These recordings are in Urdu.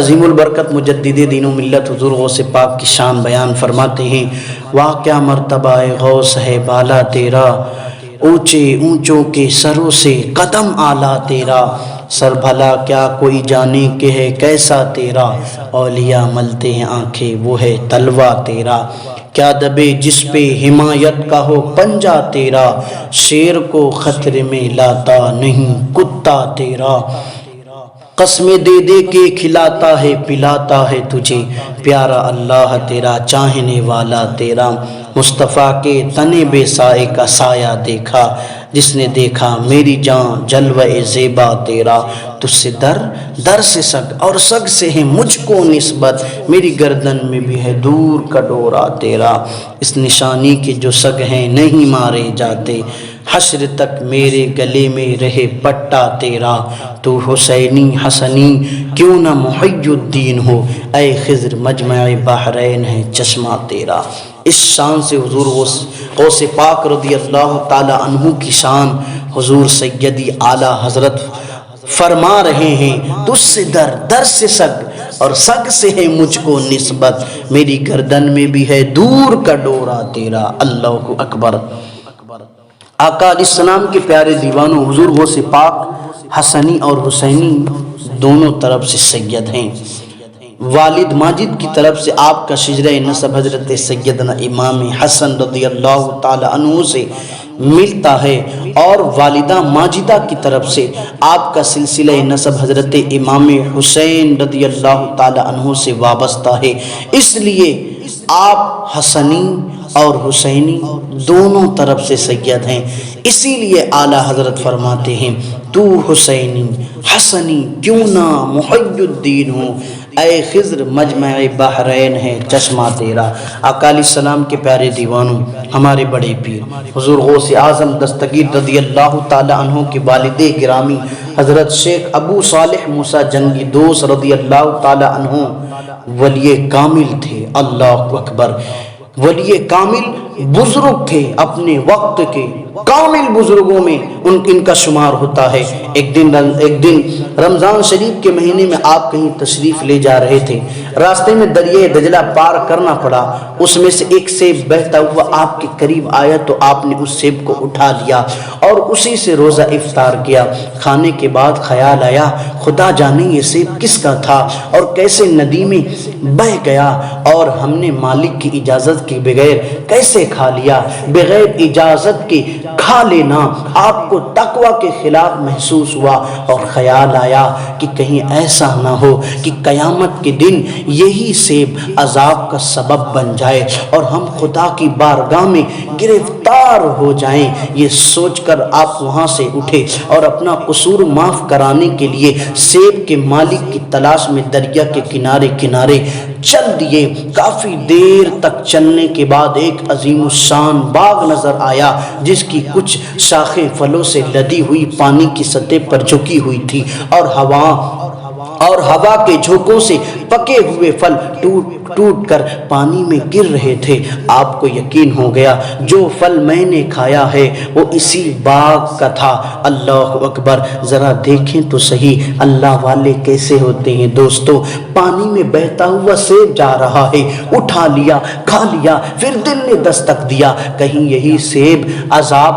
عظیم البرکت مجدد دین و ملت حضور غوث پاک کی شان بیان فرماتے ہیں، واقعہ مرتبہ غوث ہے بالا تیرا، اونچے اونچوں کے سروں سے قدم اعلیٰ تیرا، سر بھلا کیا کوئی جانے کہ ہے کیسا تیرا، اولیاء ملتے ہیں آنکھیں وہ ہے تلوہ تیرا، کیا دبے جس پہ حمایت کا ہو پنجہ تیرا، شیر کو خطرے میں لاتا نہیں کتا تیرا، قسمیں دے دے کے کھلاتا ہے پلاتا ہے تجھے، پیارا اللہ تیرا چاہنے والا تیرا، مصطفیٰ کے تنے بے سائے کا سایہ دیکھا، جس نے دیکھا میری جان جلوہ زیبا تیرا، تجھ سے در سے سگ اور سگ سے ہے مجھ کو نسبت، میری گردن میں بھی ہے دور کا ڈورا تیرا، اس نشانی کے جو سگ ہیں نہیں مارے جاتے، حشر تک میرے گلے میں رہے پٹا تیرا، تو حسینی حسنی کیوں نہ محی الدین ہو، اے خضر مجمع بحرین ہے چشمہ تیرا۔ اس شان سے حضور غوث پاک رضی اللہ تعالی عنہ کی شان حضور سیدی اعلیٰ حضرت فرما رہے ہیں، تجھ سے در سے سگ اور سگ سے ہے مجھ کو نسبت، میری گردن میں بھی ہے دور کا ڈورا تیرا۔ اللہ اکبر۔ آقا علیہ السلام کے پیارے دیوانوں، حضور غوث پاک حسنی اور حسینی دونوں طرف سے سید ہیں۔ والد ماجد کی طرف سے آپ کا شجرہ نسب حضرت سیدنا امام حسن رضی اللہ تعالی عنہ سے ملتا ہے، اور والدہ ماجدہ کی طرف سے آپ کا سلسلہ نسب حضرت امام حسین رضی اللہ تعالی عنہ سے وابستہ ہے، اس لیے آپ حسنی اور حسینی دونوں طرف سے سید ہیں۔ اسی لیے اعلیٰ حضرت فرماتے ہیں، تو حسینی حسنی کیوں نہ محی الدین ہوں، اے خضر مجمع بحرین ہے چشمہ تیرا۔ آقا علیہ السلام کے پیارے دیوانوں، ہمارے بڑے پیر حضور غوث اعظم دستگیر رضی اللہ تعالی عنہ کے والد گرامی حضرت شیخ ابو صالح موسیٰ جنگی دوست رضی اللہ تعالی عنہ ولی کامل تھے۔ اللہ اکبر۔ ولی کامل بزرگ تھے، اپنے وقت کے کامل بزرگوں میں ان کا شمار ہوتا ہے۔ ایک دن رمضان شریف کے مہینے میں آپ کہیں تشریف لے جا رہے تھے، راستے میں دریائے دجلہ پار کرنا پڑا، اس میں سے ایک سیب بہتا ہوا آپ کے قریب آیا تو آپ نے اس سیب کو اٹھا لیا اور اسی سے روزہ افطار کیا۔ کھانے کے بعد خیال آیا، خدا جانے یہ سیب کس کا تھا اور کیسے ندی میں بہہ گیا، اور ہم نے مالک کی اجازت کے بغیر کیسے کھا لیا۔ بغیر اجازت کے کھا لینا آپ کو تقوی کے خلاف محسوس ہوا، اور خیال آیا کہ کہیں ایسا نہ ہو کہ قیامت کے دن یہی سیب عذاب کا سبب بن جائے اور ہم خدا کی بارگاہ میں گرفتار ہو جائیں۔ یہ سوچ کر آپ وہاں سے اٹھے اور اپنا قصور معاف کرانے کے لیے سیب کے مالک کی تلاش میں دریا کے کنارے چل دیے۔ کافی دیر تک چلنے کے بعد ایک عظیم الشان باغ نظر آیا، جس کی کچھ شاخیں پھلوں سے لدی ہوئی پانی کی سطح پر جھکی ہوئی تھی، اور ہوا کے جھونکوں سے پکے ہوئے پھل ٹوٹ کر پانی میں گر رہے تھے۔ آپ کو یقین ہو گیا جو پھل میں نے کھایا ہے وہ اسی باغ کا تھا۔ اللہ اکبر۔ ذرا دیکھیں تو صحیح اللہ والے کیسے ہوتے ہیں دوستو۔ پانی میں بہتا ہوا سیب جا رہا ہے، اٹھا لیا، کھا لیا، پھر دل نے دستک دیا، کہیں یہی سیب عذاب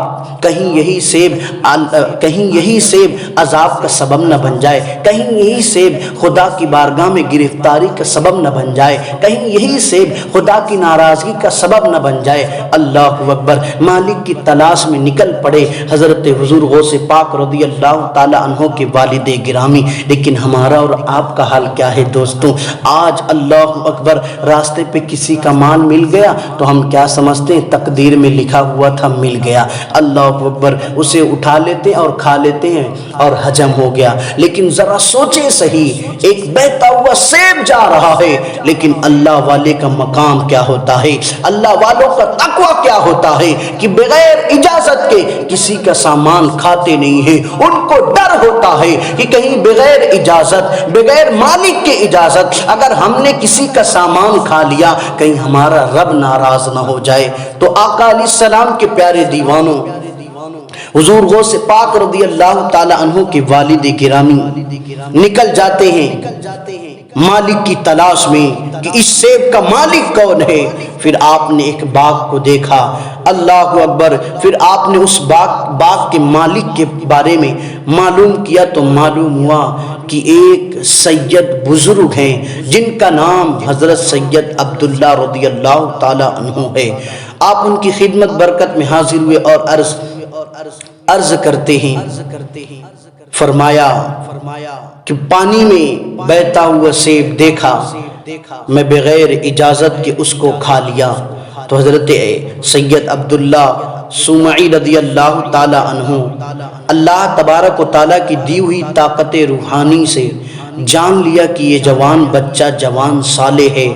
کا سبب نہ بن جائے، کہیں یہی سیب خدا کی بارگاہ میں گرفتاری کا سبب نہ بن جائے، کہیں یہی سیب خدا کی ناراضگی کا سبب نہ بن جائے۔ اللہ اکبر۔ مالک کی تلاش میں نکل پڑے حضرت حضور غوث پاک رضی اللہ تعالی عنہ کے والد گرامی۔ لیکن ہمارا اور آپ کا حال کیا ہے دوستوں؟ آج اللہ اکبر راستے پہ کسی کا مال مل گیا تو ہم کیا سمجھتے ہیں؟ تقدیر میں لکھا ہوا تھا مل گیا۔ اللہ اکبر۔ اسے اٹھا لیتے اور کھا لیتے ہیں اور ہجم ہو گیا۔ لیکن ذرا سوچیں صحیح، ایک بہتا ہوا سیب جا رہا ہے، لیکن اللہ والے کا مقام کیا ہوتا ہے، اللہ والوں کا تقوی کیا ہوتا ہے کہ بغیر اجازت کے کسی کا سامان کھاتے نہیں ہیں۔ ان کو ڈر ہوتا ہے کہ کہیں بغیر اجازت، بغیر مالک کے اجازت اگر ہم نے کسی کا سامان کھا لیا کہیں ہمارا رب ناراض نہ ہو جائے۔ تو آقا علیہ السلام کے پیارے دیوانوں، حضور غوث پاک رضی اللہ تعالی عنہ کے والد گرامی نکل جاتے ہیں مالک کی تلاش میں کہ اس سیب کا مالک کون ہے۔ پھر آپ نے ایک باغ کو دیکھا، اللہ اکبر، پھر آپ نے اس باغ کے مالک کے بارے میں معلوم کیا تو معلوم ہوا کہ ایک سید بزرگ ہیں جن کا نام حضرت سید عبداللہ رضی اللہ تعالی عنہ ہے۔ آپ ان کی خدمت برکت میں حاضر ہوئے اور عرض کرتے ہیں، فرمایا کہ پانی میں بہتا ہوا سیب دیکھا، میں بغیر اجازت کے اس کو کھا لیا۔ تو حضرت سید عبداللہ سومعی رضی اللہ تعالی عنہ اللہ تبارک و تعالیٰ کی دی ہوئی طاقت روحانی سے جان لیا کہ یہ جوان بچہ جوان صالح ہے۔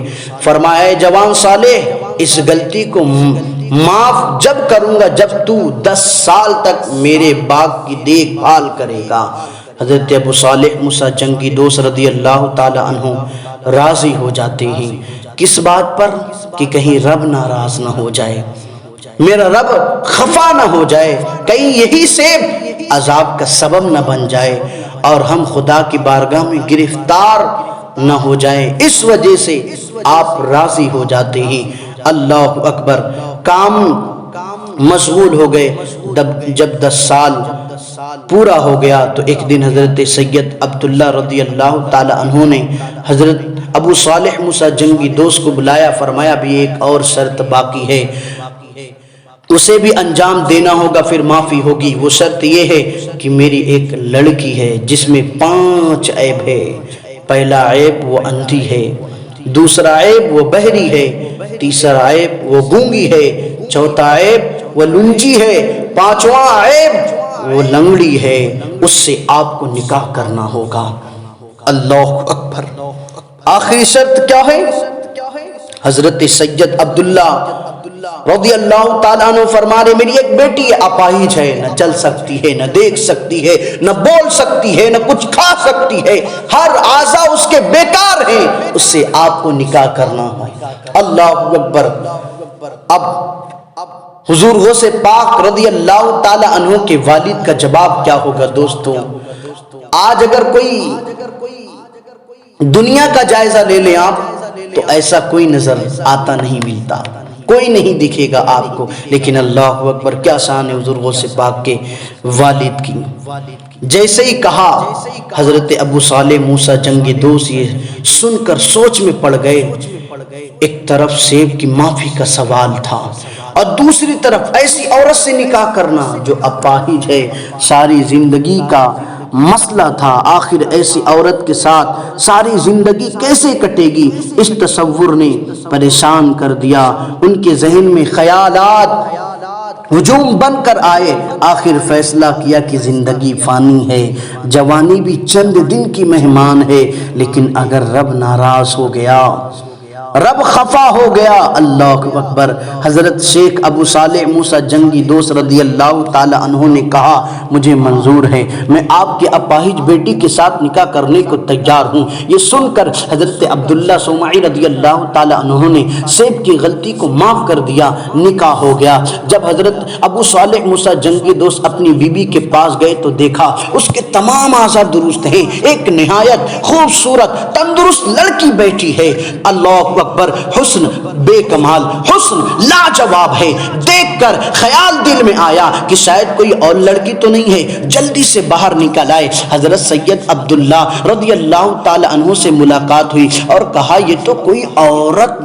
فرمایا اے جوان صالح، اس غلطی کو معاف جب کروں گا جب تو 10 سال تک میرے باغ کی دیکھ بھال کرے گا۔ حضرت ابو صالح موسیٰ جنگی دوست رضی اللہ تعالی عنہ راضی ہو جاتے ہیں، کس بات پر کہ کہیں رب ناراض نہ ہو جائے، میرا رب خفا نہ ہو جائے، کہیں یہی سیب عذاب کا سبب نہ بن جائے اور ہم خدا کی بارگاہ میں گرفتار نہ ہو جائیں۔ اس وجہ سے آپ راضی ہو جاتے ہیں۔ اللہ اکبر، کام مشغول ہو گئے۔ جب 10 سال پورا ہو گیا تو ایک دن حضرت سید عبداللہ رضی اللہ تعالی عنہ نے حضرت ابو صالح موسیٰ جنگی دوست کو بلایا، فرمایا بھی ایک اور شرط باقی ہے، اسے بھی انجام دینا ہوگا، پھر معافی ہوگی۔ وہ شرط یہ ہے کہ میری ایک لڑکی ہے جس میں 5 عیب ہے۔ پہلا عیب وہ اندھی ہے، دوسرا عیب وہ بہری ہے، تیسرا عیب وہ گونگی ہے، چوتھا عیب وہ لنجی ہے، 5واں عیب وہ لنگڑی ہے۔ اس سے آپ کو نکاح کرنا ہوگا۔ اللہ اکبر، آخری شرط کیا ہے؟ حضرت سید عبداللہ رضی اللہ تعالیٰ عنہ فرما رہے میری ایک بیٹی اپاہج ہے، نہ چل سکتی ہے، نہ دیکھ سکتی ہے، نہ بول سکتی ہے، نہ کچھ کھا سکتی ہے، ہر اعضاء اس کے بیکار ہیں، اس سے آپ کو نکاح کرنا ہے۔ اللہ اکبر۔ اب حضور غوث پاک رضی اللہ تعالی عنہ کے والد کا جواب کیا ہوگا دوستوں؟ آج اگر کوئی دنیا کا جائزہ لے لیں آپ تو ایسا کوئی نظر آتا نہیں ملتا، کوئی نہیں دکھے گا آپ کو، لیکن اللہ اکبر کیا شان ہے حضور غوث پاک کے والد کی۔ جیسے ہی کہا حضرت ابو صالح موسیٰ جنگی دوست یہ سن کر سوچ میں پڑ گئے۔ ایک طرف سیب کی معافی کا سوال تھا اور دوسری طرف ایسی عورت سے نکاح کرنا جو اپاہج ہے، ساری زندگی کا مسئلہ تھا۔ آخر ایسی عورت کے ساتھ ساری زندگی کیسے کٹے گی، اس تصور نے پریشان کر دیا۔ ان کے ذہن میں خیالات ہجوم بن کر آئے۔ آخر فیصلہ کیا کہ زندگی فانی ہے، جوانی بھی چند دن کی مہمان ہے، لیکن اگر رب ناراض ہو گیا، رب خفا ہو گیا، اللہ اکبر۔ حضرت شیخ ابو صالح موسیٰ جنگی دوست رضی اللہ تعالی عنہ نے کہا مجھے منظور ہے، میں آپ کے اپاہج بیٹی کے ساتھ نکاح کرنے کو تیار ہوں۔ یہ سن کر حضرت عبداللہ سومعی رضی اللہ تعالی عنہ نے سیب کی غلطی کو معاف کر دیا، نکاح ہو گیا۔ جب حضرت ابو صالح موسیٰ جنگی دوست اپنی بیوی کے پاس گئے تو دیکھا اس کے تمام اعضاء درست ہیں، ایک نہایت خوبصورت تندرست لڑکی بیٹھی ہے۔ اللہ اکبر، حسن بے کمال، حسن لاجواب ہے۔ دیکھ کر خیال دل میں آیا کہ شاید کوئی اور لڑکی تو نہیں ہے، جلدی سے باہر نکل آئے۔ حضرت سید عبداللہ رضی اللہ تعالی عنہ سے ملاقات ہوئی اور کہا یہ تو کوئی عورت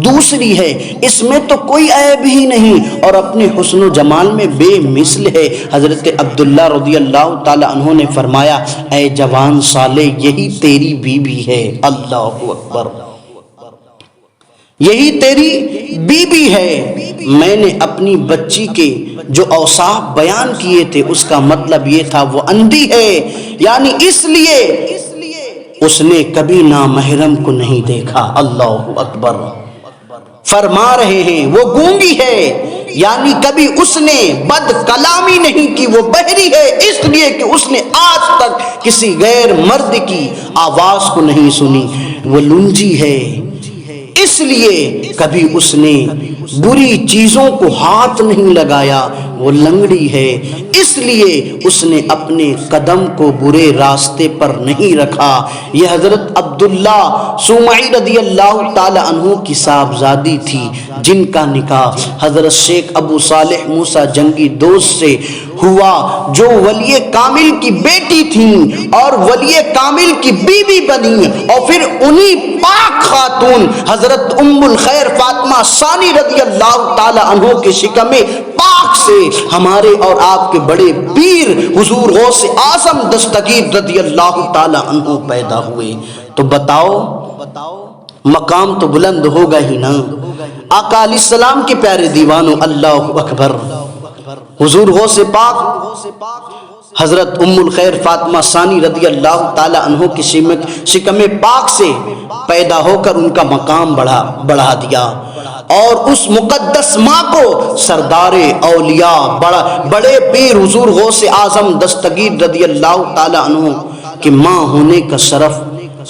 دوسری ہے، اس میں تو کوئی عیب ہی نہیں اور اپنے حسن و جمال میں بے مثل ہے۔ حضرت عبداللہ رضی اللہ تعالی عنہ نے فرمایا اے جوان صالح یہی تیری بیوی ہے۔ اللہ اکبر، یہی تیری بیوی ہے۔ میں نے اپنی بچی کے جو اوصاف بیان کیے تھے اس کا مطلب یہ تھا وہ اندھی ہے، یعنی اس لیے اس نے کبھی نامحرم کو نہیں دیکھا۔ اللہ اکبر، فرما رہے ہیں وہ گونگی ہے، یعنی کبھی اس نے بد کلامی نہیں کی، وہ بہری ہے اس لیے کہ اس نے آج تک کسی غیر مرد کی آواز کو نہیں سنی، وہ لنجی ہے اس لیے کبھی اس نے بری چیزوں کو ہاتھ نہیں لگایا، وہ لنگڑی ہے، اس لیے اس نے اپنے قدم کو برے راستے پر نہیں رکھا۔ یہ حضرت عبداللہ سومعی رضی اللہ تعالی عنہ کی صاحبزادی تھی، جن کا نکاح حضرت شیخ ابو صالح موسیٰ جنگی دوست سے ہوا، جو ولی کامل کی بیٹی تھیں اور ولی کامل کی بیوی بنی، اور پھر انہی پاک خاتون حضرت ام الخیر فاطمہ ثانی رضی اللہ تعالی عنہ کے شکم پاک سے ہمارے اور آپ کے بڑے پیر حضور غوث اعظم دستگیر رضی اللہ تعالی عنہ پیدا ہوئے۔ تو بتاؤ مقام تو بلند ہوگا ہی نا۔ آقا علیہ السلام کے پیارے دیوانوں، اللہ اکبر، حضور غوث پاک حضرت ام الخیر فاطمہ ثانی رضی اللہ تعالی عنہ کی شکم پاک سے پیدا ہو کر ان کا مقام بڑھا دیا، اور اس مقدس ماں کو سردار اولیاء بڑے پیر حضور غوث اعظم دستگیر رضی اللہ تعالی عنہ کی ماں ہونے کا شرف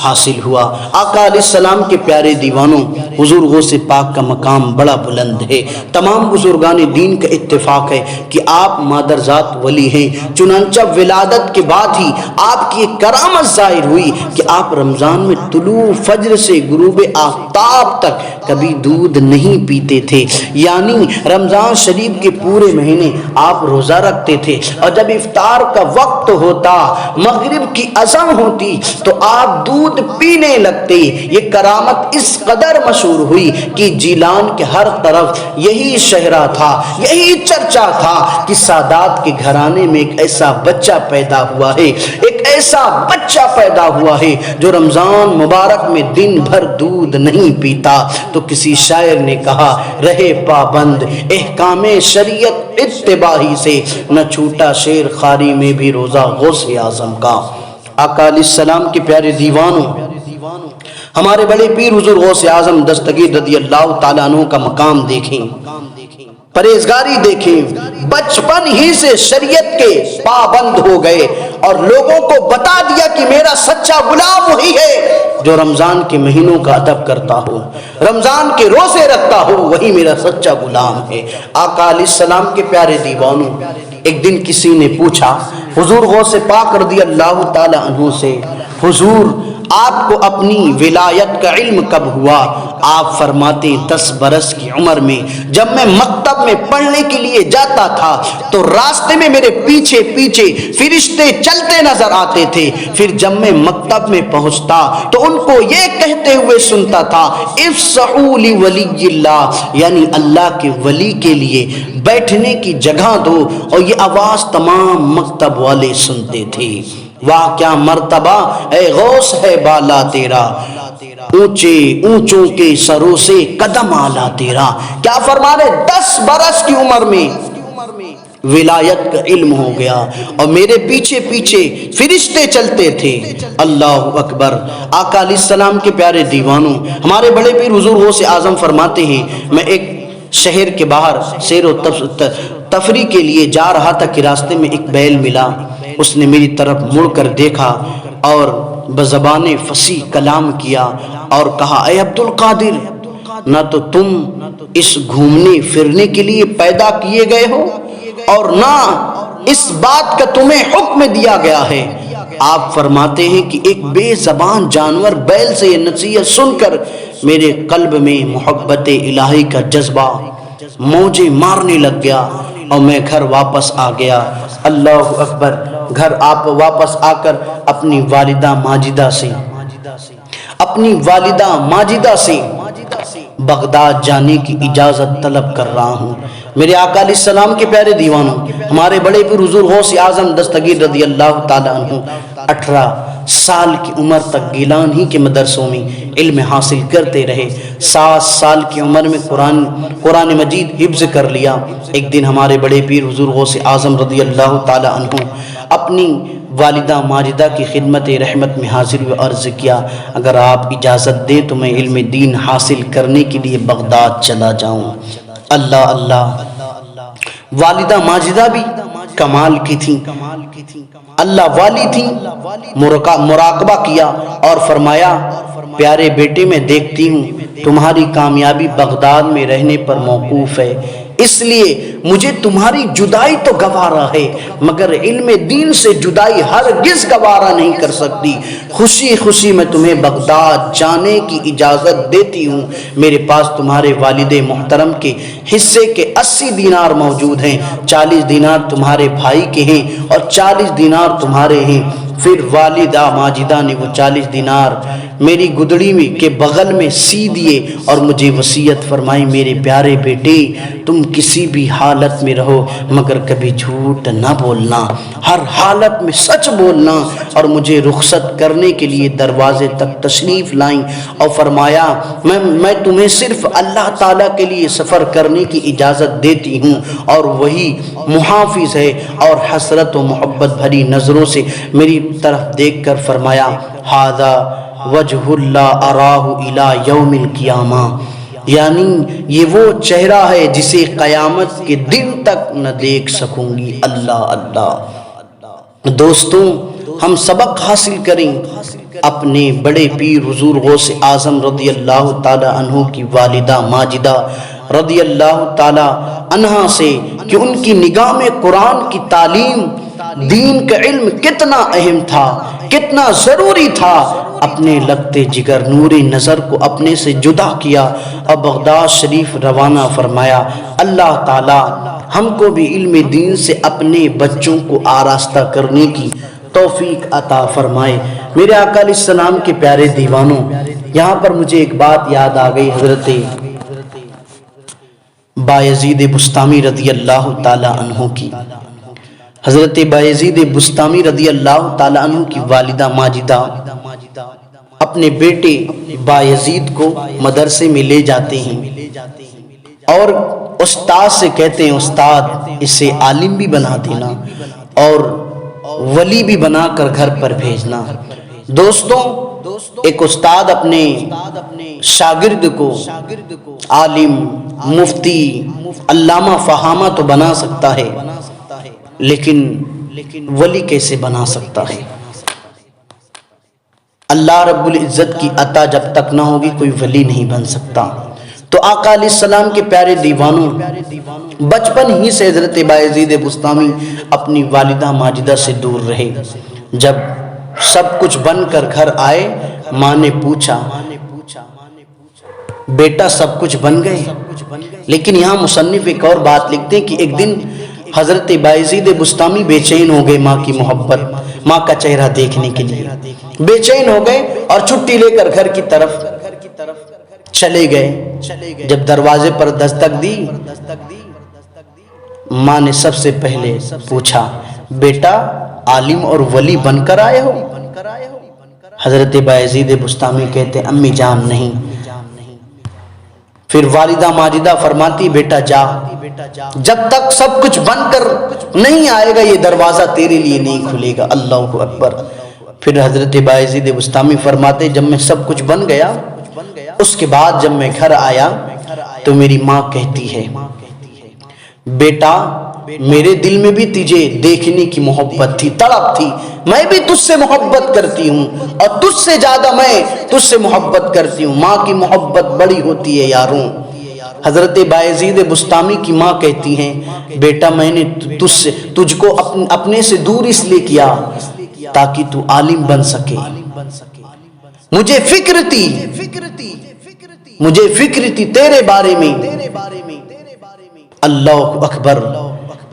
حاصل ہوا۔ آقا علیہ السلام کے پیارے دیوانوں، حضور غوث پاک کا مقام بڑا بلند ہے۔ تمام بزرگان دین کا اتفاق ہے کہ آپ مادرزات ولی ہیں، چنانچہ ولادت کے بعد ہی آپ کی ایک کرامت ظاہر ہوئی کہ آپ رمضان میں طلوع فجر سے غروب آفتاب تک کبھی دودھ نہیں پیتے تھے، یعنی رمضان شریف کے پورے مہینے آپ روزہ رکھتے تھے، اور جب افطار کا وقت ہوتا، مغرب کی اذان ہوتی، تو آپ دودھ پینے لگتے۔ یہ کرامت اس قدر مشہور ہوئی کہ جیلان کے ہر طرف یہی شہرہ تھا، یہی چرچا تھا کہ سادات کے گھرانے میں ایک ایسا بچہ پیدا ہوا ہے، ایک ایسا بچہ پیدا ہوا ہے جو رمضان مبارک میں دن بھر دودھ نہیں پیتا۔ تو کسی شاعر نے کہا، رہے پابند احکام شریعت اتباعی سے، نہ چھوٹا شیر خاری میں بھی روزہ غوث اعظم کا۔ آقا علیہ السلام کے پیارے دیوانوں، ہمارے بڑے پیر حضور غوث اعظم دستگیر رضی اللہ تعالیٰ عنہ کا مقام دیکھیں، پرہیزگاری دیکھیں، بچپن ہی سے شریعت کے پابند ہو گئے اور لوگوں کو بتا دیا کہ میرا سچا غلام وہی ہے جو رمضان کے مہینوں کا ادب کرتا ہو، رمضان کے روزے رکھتا ہو، وہی میرا سچا غلام ہے۔ آقا علیہ السلام کے پیارے دیوانوں، ایک دن کسی نے پوچھا حضور غوث پاک رضی اللہ تعالی عنہ سے، حضور آپ کو اپنی ولایت کا علم کب ہوا؟ آپ فرماتے 10 برس کی عمر میں، جب میں مکتب میں پڑھنے کے لیے جاتا تھا تو راستے میں میرے پیچھے پیچھے فرشتے چلتے نظر آتے تھے، پھر جب میں مکتب میں پہنچتا تو ان کو یہ کہتے ہوئے سنتا تھا، افسحوا لولی اللہ، یعنی اللہ کے ولی کے لیے بیٹھنے کی جگہ دو، اور یہ آواز تمام مکتب والے سنتے تھے۔ واہ کیا مرتبہ اے غوث ہے بالا تیرا، اونچے اونچوں کے سروں سے قدم آلا تیرا۔ کیا فرما رہے؟ 10 برس کی عمر میں ولایت کا علم ہو گیا اور میرے پیچھے پیچھے فرشتے چلتے تھے۔ اللہ اکبر۔ آقا علیہ السلام کے پیارے دیوانوں، ہمارے بڑے پیر حضور غوث اعظم فرماتے ہیں، میں ایک شہر کے باہر سیر و تفریح کے لیے جا رہا تھا کہ راستے میں ایک بیل ملا، اس نے میری طرف مڑ کر دیکھا اور بزبان فصیح کلام کیا اور کہا، اے عبد القادر، نہ تو تم اس گھومنے پھرنے کے لیے پیدا کیے گئے ہو اور نہ اس بات کا تمہیں حکم دیا گیا ہے۔ آپ فرماتے ہیں کہ ایک بے زبان جانور بیل سے یہ نصیحت سن کر میرے قلب میں محبت الہی کا جذبہ موجیں مارنے لگ گیا اور میں گھر واپس آ گیا۔ اللہ اکبر۔ گھر آپ واپس آ کر اپنی والدہ ماجدہ سے بغداد جانے کی اجازت طلب کر رہا ہوں۔ میرے آقا علیہ السلام کے پیارے دیوانوں، ہمارے بڑے پیر حضور غوث اعظم دستگیر رضی اللہ تعالی عنہ 18 سال کی عمر تک گیلان ہی کے مدرسوں میں علم حاصل کرتے رہے۔ 7 سال کی عمر میں قرآن مجید حفظ کر لیا۔ ایک دن ہمارے بڑے پیر حضور غوث اعظم رضی اللہ تعالی عنہ اپنی والدہ ماجدہ کی خدمت رحمت میں حاضر ہوئے، عرض کیا، اگر آپ اجازت دیں تو میں علم دین حاصل کرنے کے لیے بغداد چلا جاؤں۔ اللہ اللہ۔ والدہ ماجدہ بھی کمال کی تھیں، اللہ والی تھیں۔ مراقبہ کیا اور فرمایا، پیارے بیٹے، میں دیکھتی ہوں تمہاری کامیابی بغداد میں رہنے پر موقوف ہے، اس لیے مجھے تمہاری جدائی تو گوارا ہے مگر علم دین سے جدائی ہرگز گوارا نہیں کر سکتی۔ خوشی خوشی میں تمہیں بغداد جانے کی اجازت دیتی ہوں۔ میرے پاس تمہارے والد محترم کے حصے کے 80 دینار موجود ہیں، 40 دینار تمہارے بھائی کے ہیں اور 40 دینار تمہارے ہیں۔ پھر والدہ ماجدہ نے وہ 40 دینار میری گدڑی کے بغل میں سی دیے اور مجھے وصیت فرمائی، میرے پیارے بیٹے تم کسی بھی حالت میں رہو مگر کبھی جھوٹ نہ بولنا، ہر حالت میں سچ بولنا۔ اور مجھے رخصت کرنے کے لیے دروازے تک تشریف لائیں اور فرمایا میں تمہیں صرف اللہ تعالیٰ کے لیے سفر کرنے کی اجازت دیتی ہوں اور وہی محافظ ہے۔ اور حسرت و محبت بھری نظروں سے میری طرف دیکھ کر فرمایا، ھذا وجہ اللہ اراہ الی یوم القیامہ، یعنی یہ وہ چہرہ ہے جسے قیامت کے دن تک نہ دیکھ سکوں گی۔ اللہ اللہ۔ دوستوں، ہم سبق حاصل کریں اپنے بڑے پیر حضور غوث اعظم رضی اللہ تعالی عنہ کی والدہ ماجدہ رضی اللہ تعالی عنہا سے کہ ان کی نگاہ میں قرآن کی تعلیم، دین کا علم کتنا اہم تھا، کتنا ضروری تھا۔ اپنے لگتے جگر نور نظر کو اپنے سے جدا کیا اور بغداد شریف روانہ فرمایا۔ اللہ تعالی ہم کو بھی علم دین سے اپنے بچوں کو آراستہ کرنے کی توفیق عطا فرمائے۔ میرے آقا علیہ السلام کے پیارے دیوانوں، یہاں پر مجھے ایک بات یاد آ گئی، حضرت بایزید بسطامی رضی اللہ تعالی عنہ کی۔ حضرت بایزید بسطامی رضی اللہ تعالی عنہ کی والدہ ماجدہ اپنے بیٹے بایزید کو مدرسے میں لے جاتے ہیں اور استاد سے کہتے ہیں، استاد اسے عالم بھی بنا دینا اور ولی بھی بنا کر گھر پر بھیجنا۔ دوستوں، ایک استاد اپنے شاگرد کو عالم، مفتی، علامہ فہامہ تو بنا سکتا ہے، لیکن ولی کیسے بنا سکتا ہے؟ اللہ رب العزت کی عطا جب تک نہ ہوگی کوئی ولی نہیں بن سکتا۔ تو آقا علیہ السلام کے پیارے دیوانوں، بچپن ہی سے حضرت بایزید بسطامی اپنی والدہ ماجدہ سے دور رہے۔ جب سب کچھ بن کر گھر آئے، ماں نے پوچھا، بیٹا سب کچھ بن گئے؟ لیکن یہاں مصنف ایک اور بات لکھتے ہیں کہ ایک دن حضرت بایزید بسطامی بے چین ہو گئے، ماں کی محبت، ماں کا چہرہ دیکھنے کے لیے بے چین ہو گئے اور چھٹی لے کر گھر کی طرف چلے گئے۔ جب دروازے پر دستک دی، ماں نے سب سے پہلے پوچھا، بیٹا عالم اور ولی بن کر آئے ہو؟ حضرت بایزید بسطامی کہتے امی جان نہیں۔ پھر والدہ ماجدہ فرماتی، بیٹا جا، جب تک سب کچھ بن کر نہیں آئے گا یہ دروازہ تیرے لیے نہیں کھلے گا۔ اللہ اکبر۔ پھر حضرت بایزید بسطامی فرماتے، جب میں سب کچھ بن گیا، اس کے بعد جب میں گھر آیا تو میری ماں کہتی ہے، بیٹا میرے دل میں بھی تجھے دیکھنے کی محبت تھی، تڑپ تھی، میں بھی تجھ سے محبت کرتی ہوں اور تجھ سے زیادہ میں تجھ سے محبت کرتی ہوں۔ ماں کی محبت بڑی ہوتی ہے یاروں۔ حضرت بایزید بسطامی کی ماں کہتی ہیں، بیٹا میں نے تجھ کو اپنے سے دور اس لیے کیا تاکہ تو عالم بن سکے۔ مجھے فکر تھی تیرے بارے میں۔ اللہ اکبر۔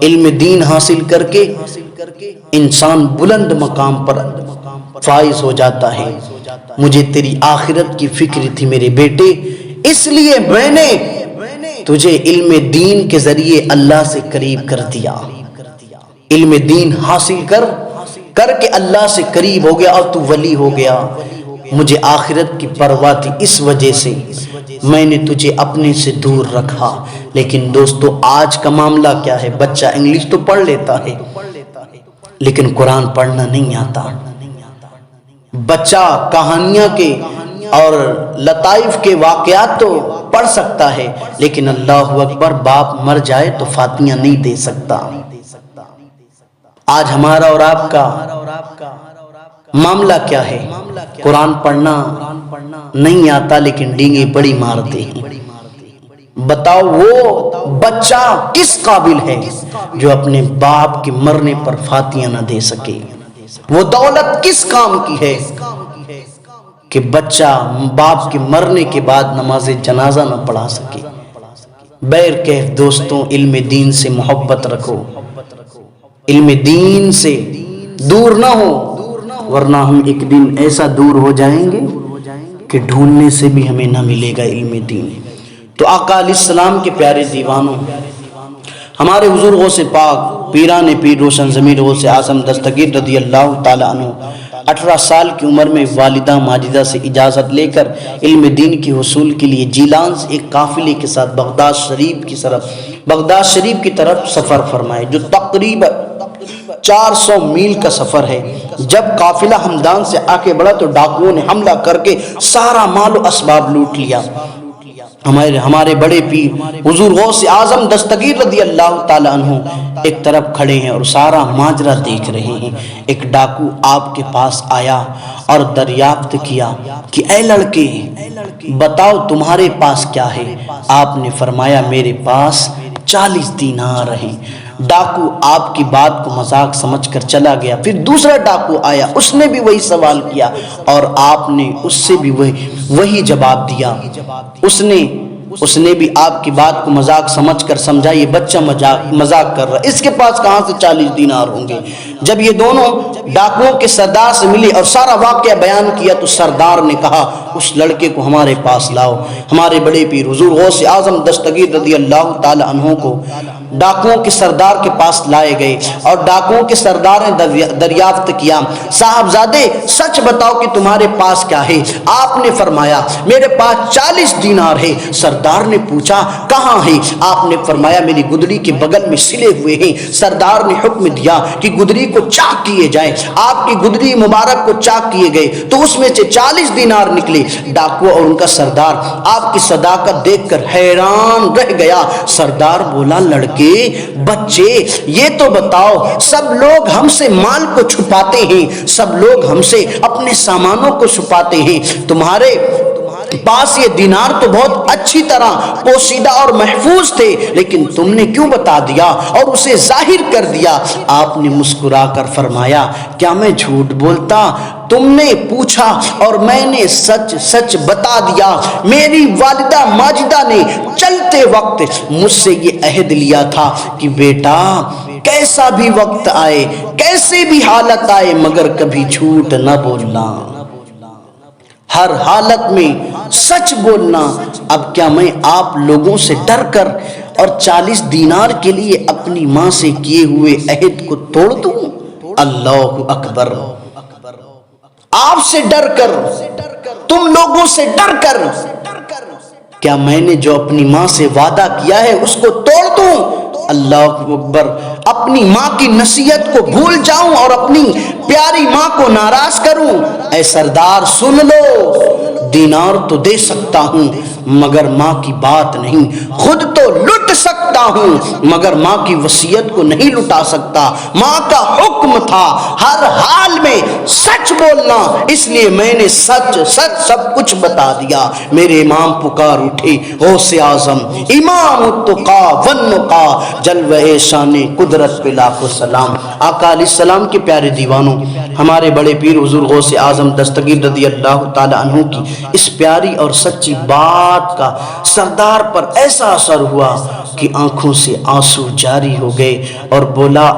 علم دین حاصل کر کے انسان بلند مقام پر فائز ہو جاتا ہے۔ مجھے تیری آخرت کی فکر تھی میرے بیٹے، اس لیے میں نے تجھے علم دین کے ذریعے اللہ سے قریب کر دیا۔ علم دین حاصل کر کے اللہ سے قریب ہو گیا اور تو ولی ہو گیا۔ مجھے آخرت کی پرواہ تھی، اس وجہ سے میں نے تجھے اپنے سے دور رکھا۔ لیکن دوستو آج کا معاملہ کیا ہے؟ بچہ انگلش تو پڑھ لیتا ہے لیکن قرآن پڑھنا نہیں آتا۔ بچہ کہانیاں کے اور لطائف کے واقعات تو پڑھ سکتا ہے لیکن اللہ اکبر، باپ مر جائے تو فاتحہ نہیں دے سکتا۔ آج ہمارا اور آپ کا معاملہ کیا ہے؟ قرآن پڑھنا نہیں آتا لیکن ڈینگیں بڑی مارتے ہیں۔ بتاؤ وہ بچہ کس قابل ہے جو اپنے باپ کے مرنے پر فاتحہ نہ دے سکے؟ وہ دولت کس کام کی ہے کہ بچہ باپ کے مرنے کے بعد نماز جنازہ نہ پڑھا سکے؟ بیر کیف دوستوں، علم دین سے محبت رکھو، علم دین سے دور نہ ہو، ورنہ ہم ایک دن ایسا دور ہو جائیں گے کہ ڈھونڈنے سے بھی ہمیں نہ ملے گا علم دین۔ تو آقا علیہ السلام کے پیارے دیوانوں، ہمارے حضور غوث پاک پیران پیر روشن ضمیر غوث اعظم دستگیر رضی اللہ تعالی عنہ 18 سال کی عمر میں والدہ ماجدہ سے اجازت لے کر علم دین کی حصول کے لیے جیلان سے ایک قافلے کے ساتھ بغداد شریف کی طرف سفر فرمائے، جو تقریباً 400 میل کا سفر ہے۔ جب قافلہ ہمدان سے آگے بڑھا تو ڈاکوؤں نے حملہ کر کے سارا مال و اسباب لوٹ لیا۔ ہمارے بڑے پیر حضور غوث اعظم دستگیر رضی اللہ تعالی عنہ ایک طرف کھڑے ہیں اور سارا ماجرا دیکھ رہے ہیں۔ ایک ڈاکو آپ کے پاس آیا اور دریافت کیا کہ اے لڑکے بتاؤ تمہارے پاس کیا ہے؟ آپ نے فرمایا میرے پاس 40 دینار ہیں۔ ڈاکو آپ کی بات کو مذاق سمجھ کر چلا گیا۔ پھر دوسرا ڈاکو آیا، اس نے بھی وہی سوال کیا اور آپ نے اس سے بھی وہی جواب دیا۔ اس نے بھی آپ کی بات کو مذاق سمجھ کر سمجھا یہ بچہ مذاق کر رہا ہے، اس کے پاس کہاں سے 40 دینار ہوں گے۔ جب یہ دونوں ڈاکوؤں کے سردار سے ملی اور سارا واقعہ بیان کیا تو سردار نے کہا اس لڑکے کو ہمارے پاس لاؤ۔ ہمارے بڑے پیر حضور غوث اعظم دستگیر رضی اللہ تعالی عنہ کو ڈاکوؤں کے سردار کے پاس لائے گئے اور ڈاکوؤں کے سردار نے دریافت کیا صاحبزادے سچ بتاؤ کہ تمہارے پاس کیا ہے؟ آپ نے فرمایا میرے پاس 40 دینار ہے۔ سردار نے پوچھا کہاں ہے؟ آپ نے فرمایا میری گدڑی کے بغل میں سلے ہوئے ہیں۔ سردار نے حکم دیا کہ گدڑی کو چاک کیے جائیں۔ آپ کی گدڑی مبارک کو چاک کیے گئے تو اس میں سے 40 دینار نکلے۔ ڈاکو اور ان کا سردار آپ کی صداقت دیکھ کر حیران رہ گیا۔ سردار بولا لڑکے بچے یہ تو بتاؤ سب لوگ ہم سے مال کو چھپاتے ہیں، سب لوگ ہم سے اپنے سامانوں کو چھپاتے ہیں، تمہارے پاس یہ دینار تو بہت اچھی طرح پوشیدہ اور محفوظ تھے لیکن تم نے کیوں بتا دیا اور اسے ظاہر کر دیا؟ آپ نے مسکرا کر فرمایا کیا میں جھوٹ بولتا؟ تم نے پوچھا اور میں نے سچ سچ بتا دیا۔ میری والدہ ماجدہ نے چلتے وقت مجھ سے یہ عہد لیا تھا کہ بیٹا کیسا بھی وقت آئے کیسے بھی حالت آئے مگر کبھی جھوٹ نہ بولنا، ہر حالت میں سچ بولنا۔ اب کیا میں آپ لوگوں سے ڈر کر اور 40 دینار کے لیے اپنی ماں سے کیے ہوئے عہد کو توڑ دوں؟ اللہ اکبر! آپ سے ڈر کر، تم لوگوں سے ڈر کر کیا میں نے جو اپنی ماں سے وعدہ کیا ہے اس کو توڑ دوں؟ اللہ اکبر! اپنی ماں کی نصیحت کو بھول جاؤں اور اپنی پیاری ماں کو ناراض کروں؟ اے سردار سن لو، دینار تو دے سکتا ہوں مگر ماں کی بات نہیں، خود تو لٹ سکتا ہوں مگر ماں کی وصیت کو نہیں لٹا سکتا۔ ماں کا حکم تھا ہر حال میں سچ بولنا، اس لیے میں نے سچ سچ سب کچھ بتا دیا۔ میرے امام پکار اٹھے غوث اعظم امام التقا والنقا، جلوہ شان قدرت پہ لاکھوں سلام۔ آقا علیہ السلام کے پیارے دیوانوں، ہمارے بڑے پیر حضور غوث اعظم دستگیر رضی اللہ تعالی عنہ کی اس پیاری اور سچی بات کا سردار پر ایسا اثر ہوا کہ آنکھوں سے آنسو جاری ہو گئے اور بولا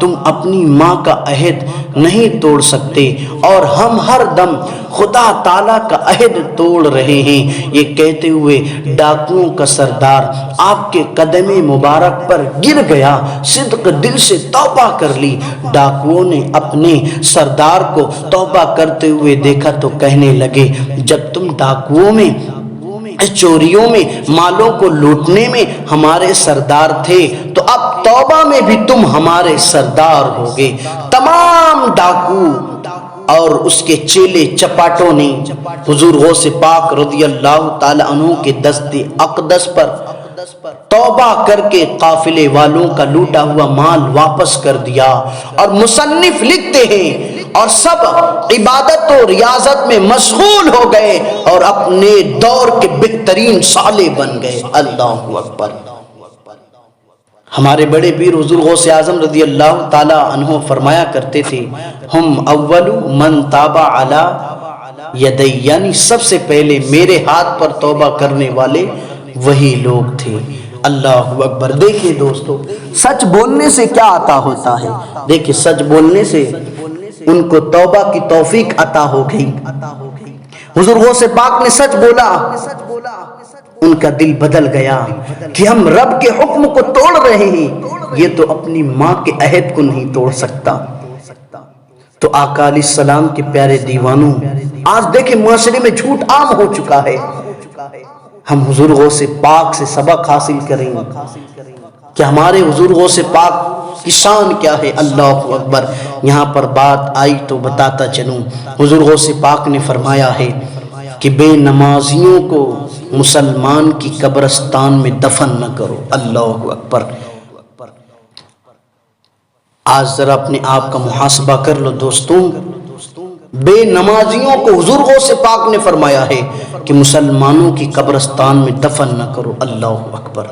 تم اپنی ماں کا عہد نہیں توڑ سکتے اور ہم ہر دم خدا تعالیٰ کا عہد توڑ رہے ہیں۔ یہ کہتے ہوئے ڈاکوؤں کا سردار آپ کے قدم مبارک پر گر گیا، صدق دل سے توبہ کر لی۔ ڈاکوؤں نے اپنے سردار کو توبہ کرتے ہوئے دیکھا تو کہنے لگے جب تم ڈاکوؤں میں چوریوں میں مالوں کو لوٹنے میں ہمارے سردار تھے تو اب توبہ میں بھی تم ہمارے سردار ہوگے۔ تمام ڈاکو اور اس کے چیلے چپاٹوں نے حضور غوث پاک رضی اللہ تعالی عنہ کے دست اقدس پر توبہ کر کے قافلے والوں کا لوٹا ہوا مال واپس کر دیا۔ اور مصنف لکھتے ہیں اور سب عبادت و ریاضت میں مشغول ہو گئے اور اپنے دور کے بہترین صالح بن گئے۔ اللہ اکبر۔ ہمارے بڑے پیر حضور غوث اعظم رضی اللہ تعالی عنہ فرمایا کرتے تھے، ہم اول من تاب علی یدی، یعنی سب سے پہلے میرے ہاتھ پر توبہ کرنے والے وہی لوگ تھے۔ اللہ اکبر۔ دیکھیں دوستو، سچ بولنے سے کیا عطا ہوتا ہے؟ دیکھیں، سچ بولنے سے ان کو توبہ کی توفیق عطا ہو گئی۔ حضور غوث پاک نے سچ بولا، ان کا دل بدل گیا کہ ہم رب کے حکم کو توڑ رہے ہیں، یہ تو اپنی ماں کے عہد کو نہیں توڑ سکتا۔ تو آقا علیہ السلام کے پیارے دیوانوں، آج دیکھیں معاشرے میں جھوٹ عام ہو چکا ہے۔ ہم حضور غوث پاک سے سبق حاصل کریں کہ ہمارے حضور غوث پاک کی شان کیا ہے۔ اللہ اکبر۔ یہاں پر بات آئی تو بتاتا چلوں، حضور غوث پاک نے فرمایا ہے کہ بے نمازیوں کو مسلمان کی قبرستان میں دفن نہ کرو۔ اللہ اکبر۔ آج ذرا اپنے آپ کا محاسبہ کر لو دوستوں، بے نمازیوں کو حضور غوث پاک نے فرمایا ہے کہ مسلمانوں کی قبرستان میں دفن نہ کرو۔ اللہ اکبر۔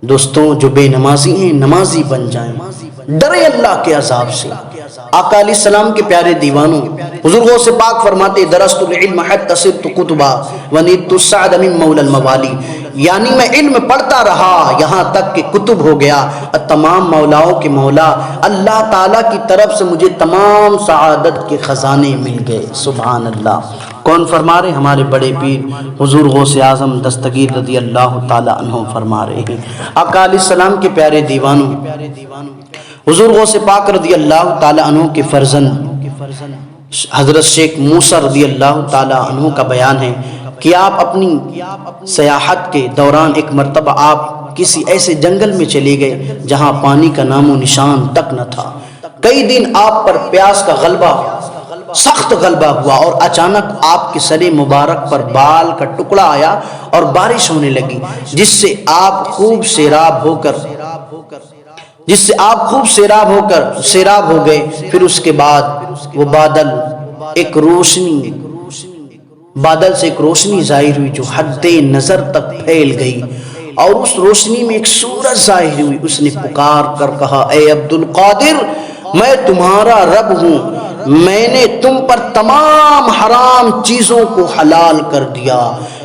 دوستوں، جو بے نمازی ہیں نمازی بن جائیں، ڈرے اللہ کے عذاب سے۔ آقا علیہ السلام کے پیارے دیوانوں، حضور غوث پاک فرماتے درست العلم حتی صرت کتبا ونیت السعد من مولا الموالی، یعنی میں علم پڑھتا رہا یہاں تک کہ کتب ہو گیا، تمام مولاؤں کے مولا اللہ تعالیٰ کی طرف سے مجھے تمام سعادت کے خزانے مل گئے۔ سبحان اللہ۔ کون فرما رہے؟ ہمارے بڑے پیر حضور غوث اعظم دستگیر رضی اللہ تعالی عنہ فرما رہے ہیں۔ آقا علیہ السلام کے پیارے دیوانوں، حضور غوث پاک رضی اللہ تعالی عنہ کے فرزند حضرت شیخ موسیٰ رضی اللہ تعالی عنہ کا بیان ہے کہ آپ اپنی سیاحت کے دوران ایک مرتبہ آپ کسی ایسے جنگل میں چلے گئے جہاں پانی کا نام و نشان تک نہ تھا۔ کئی دن آپ پر پیاس کا غلبہ، سخت غلبہ ہوا اور اچانک آپ کے سر مبارک پر بال کا ٹکڑا آیا اور بارش ہونے لگی، جس سے آپ خوب سیراب ہو گئے۔ پھر اس کے بعد وہ بادل سے ایک روشنی ظاہر ہوئی جو حد نظر تک پھیل گئی، اور اس روشنی میں ایک سورج ظاہر ہوئی۔ اس نے پکار کر کہا، اے عبد القادر، میں تمہارا رب ہوں، میں نے تم پر تمام حرام چیزوں کو حلال کر دیا۔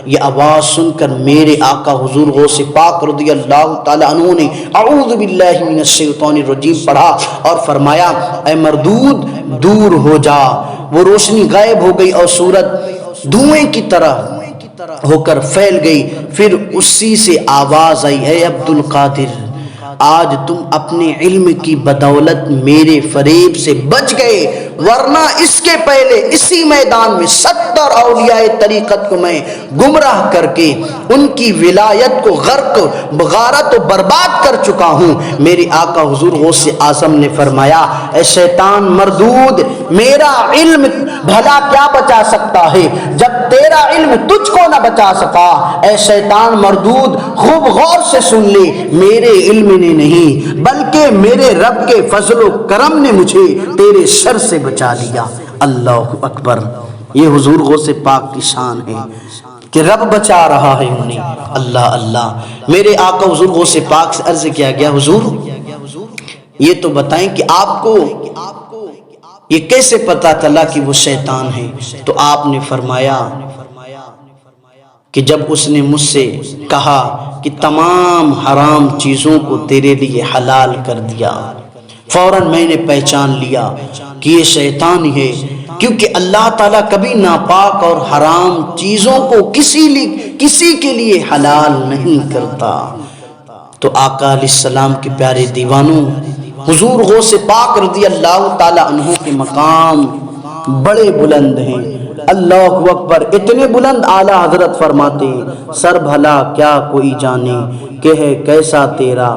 یہ آواز سن کر میرے آقا حضور غوث پاک رضی اللہ تعالی عنہ نے اعوذ باللہ من الشیطان الرجیم پڑھا اور فرمایا، اے مردود دور ہو جا۔ وہ روشنی غائب ہو گئی اور سورج دھوئیں کی طرح ہو کر پھیل گئی۔ پھر اسی سے آواز آئی، اے عبد القادر، آج تم اپنے علم کی بدولت میرے فریب سے بچ گئے، ورنہ اس کے پہلے اسی میدان میں 70 اولیاء طریقت کو میں گمراہ کر کے ان کی ولایت کو غرق بغارت و برباد کر چکا ہوں۔ میرے آقا حضور غوث اعظم نے فرمایا، اے شیطان مردود، میرا علم بھلا کیا بچا سکتا ہے جب تیرا علم تجھ کو نہ بچا سکا۔ اے شیطان مردود، خوب غور سے سن لے، میرے علم نے نہیں بلکہ میرے رب کے فضل و کرم نے مجھے تیرے شر سے بچا لیا۔ اللہ اکبر۔ یہ حضور غوث پاک کی شان ہے کہ رب بچا رہا ہے انہیں۔ اللہ اللہ۔ میرے آقا حضور غوث پاک سے عرض کیا گیا، حضور یہ تو بتائیں کہ آپ کو یہ کیسے پتا چلا کہ وہ شیطان ہے؟ تو آپ نے فرمایا کہ جب اس نے مجھ سے کہا کہ تمام حرام چیزوں کو تیرے لیے حلال کر دیا، فوراً میں نے پہچان لیا کہ یہ شیطان ہے، کیونکہ اللہ تعالیٰ کبھی ناپاک اور حرام چیزوں کو کسی کے لیے حلال نہیں کرتا۔ تو آقا علیہ السلام کے پیارے دیوانوں، حضور غوث پاک رضی اللہ تعالی عنہ کے مقام بڑے بلند ہیں۔ اللہ اکبر۔ اتنے بلند اعلیٰ حضرت فرماتے ہیں، سر بھلا کیا کوئی جانے کہ ہے کیسا تیرا،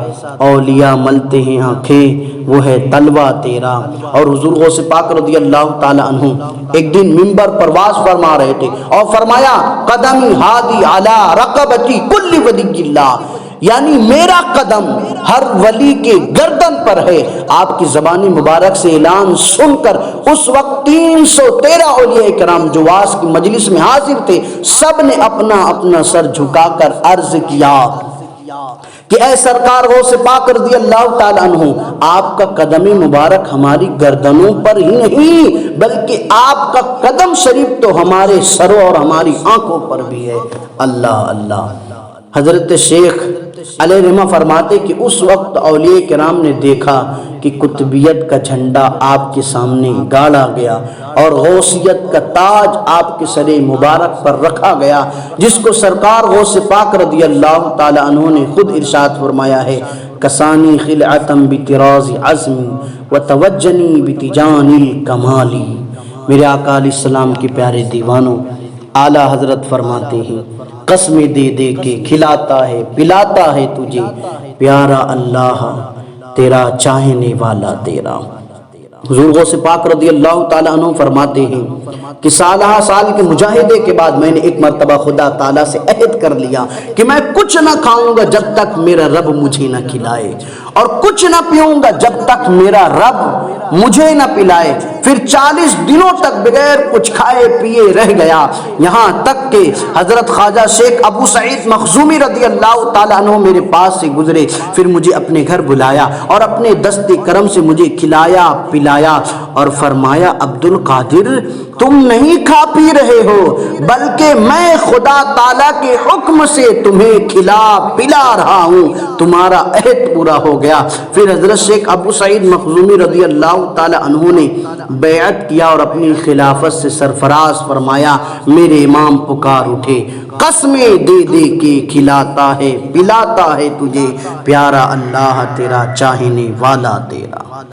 اولیاء ملتے ہیں آنکھیں وہ ہے تلوہ تیرا۔ اور حضور غوث پاک رضی اللہ تعالی عنہ ایک دن منبر پر واز فرما رہے تھے اور فرمایا، قدمی ہادی علی رقبتی کل ولی اللہ، یعنی میرا قدم ہر ولی کے گردن پر ہے۔ آپ کی زبانی مبارک سے اعلان سن کر اس وقت 313 اولیاء کرام جو واس کی مجلس میں حاضر تھے، سب نے اپنا اپنا سر جھکا کر عرض کیا کہ اے سرکار غوث پاک رضی اللہ تعالیٰ عنہ، آپ کا قدم مبارک ہماری گردنوں پر ہی نہیں بلکہ آپ کا قدم شریف تو ہمارے سروں اور ہماری آنکھوں پر بھی ہے۔ اللہ اللہ۔ حضرت شیخ علیہ رحمہ فرماتے کہ اس وقت اولیاء کرام نے دیکھا کہ قطبیت کا جھنڈا آپ کے سامنے گاڑا گیا اور غوثیت کا تاج آپ کے سر مبارک پر رکھا گیا، جس کو سرکار غوث پاک رضی اللہ تعالی عنہ نے خود ارشاد فرمایا ہے، کسانی خلعتم بطراز عزمی وتوجنی بتجان الکمالی۔ میرے آقا علیہ السلام کے پیارے دیوانوں، اعلیٰ حضرت فرماتے ہیں قسمیں دے دے کے کھلاتا ہے پلاتا ہے تجھے پیارا اللہ، تیرا چاہنے والا تیرا۔ حضور غوث پاک رضی اللہ تعالیٰ عنہ فرماتے ہیں کہ سالہ سال کے مجاہدے کے بعد میں نے ایک مرتبہ خدا تعالیٰ سے عہد کر لیا کہ میں کچھ نہ کھاؤں گا جب تک میرا رب مجھے نہ کھلائے، اور کچھ نہ پیوں گا جب تک میرا رب مجھے نہ پلائے۔ پھر 40 دنوں تک بغیر کچھ کھائے پیے رہ گیا، یہاں تک کہ حضرت خواجہ شیخ ابو سعید مخزومی رضی اللہ تعالیٰ عنہ میرے پاس سے گزرے، پھر مجھے اپنے گھر بلایا اور اپنے دست کرم سے مجھے کھلایا پلایا اور فرمایا عبد القادر تم نہیں کھا پی رہے ہو بلکہ میں خدا تعالیٰ کے حکم سے تمہیں کھلا پلا رہا ہوں، تمہارا عہد پورا ہو گیا۔ پھر حضرت شیخ ابو سعید مخزومی رضی اللہ تعالی عنہ نے بیعت کیا اور اپنی خلافت سے سرفراز فرمایا، میرے امام پکار اٹھے، قسمیں دے دے کے کھلاتا ہے پلاتا ہے تجھے پیارا اللہ، تیرا چاہنے والا تیرا۔